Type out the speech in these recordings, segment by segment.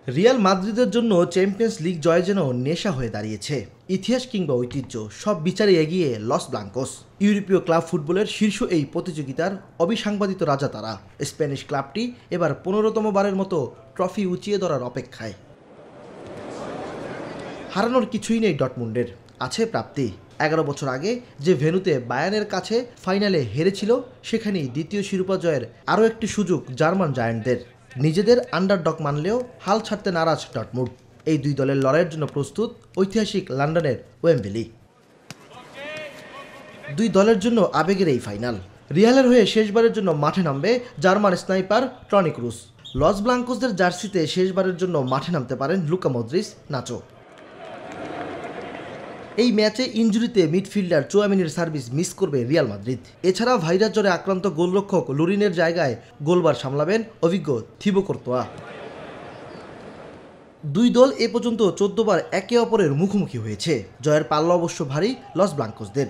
Real মাদ্রিদের জন্য champions league জয় যেন নেশা হয়ে দাঁড়িয়েছে। ইতিহাস কিংবা ঐতিহ্য সব বিচারে এগিয়ে লস ব্লাঙ্কোস। ইউরোপীয় ক্লাব ফুটবলের শীর্ষ এই প্রতিযোগিতার অবিসাংবাদিত রাজা তারা। স্প্যানিশ ক্লাবটি এবার 15তম বারের মতো ট্রফি উঁচিয়ে ধরার অপেক্ষায়। হারানোর কিছুই নেই ডটমুন্ডের, আছে প্রাপ্তি। 11 বছর আগে যে ভেন্যুতে বায়ার্নের কাছে ফাইনালে হেরেছিল, সেখানেই দ্বিতীয় শিরোপা জয়ের আরও একটি সুযোগ জার্মান জায়ান্টদের। নিজেদের আন্ডারডগ মানলেও হাল ছাড়তে নারাজ ডটমুন্ড। এই দুই দলের লড়াইয়ের জন্য প্রস্তুত ঐতিহাসিক লন্ডনের ওয়েম্বলি। দুই দলের জন্য আবেগের এই ফাইনাল। রিয়ালের হয়ে শেষবারের জন্য মাঠে নামবে German sniper Toni Kroos. Los ব্লাঙ্কোসদের জার্সিতে শেষবারের জন্য মাঠে নামতে পারেন লুকা মদ্রিচ, নাচো। এই ম্যাচে ইনজুরিতে মিডফিল্ডার চুয়ামিনির সার্ভিস মিস করবে রিয়াল মাদ্রিদ। এছাড়া ভাইরাস জ্বরে আক্রান্ত গোলরক্ষক লুরিনের জায়গায় গোলবার সামলাবেন অভিজ্ঞ থিবো কর্তোয়া। দুই দল এ পর্যন্ত 14 বার একে অপরের মুখোমুখি হয়েছে। জয়ের পাল্লা অবশ্য ভারী লস ব্লাঙ্কোসদের।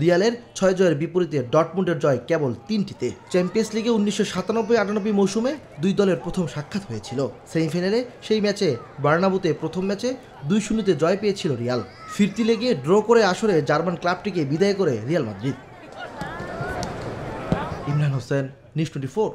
রিয়ালের 6 জয়ের বিপরীতে ডটমুন্ডের জয় কেবল 3টিতে। চ্যাম্পিয়ন্স লিগে 1997-98 মৌসুমে দুই দলের প্রথম সাক্ষাৎ হয়েছিল। সেমিফাইনালে সেই ম্যাচে বার্নাবুতে প্রথম ম্যাচে 2-0 জয় পেয়েছিল রিয়াল। ফিরতি লেগে ড্র করে আসরে জার্মান ক্লাবটিকে বিদায় করে Real Madrid. Imran Hossain, news 24।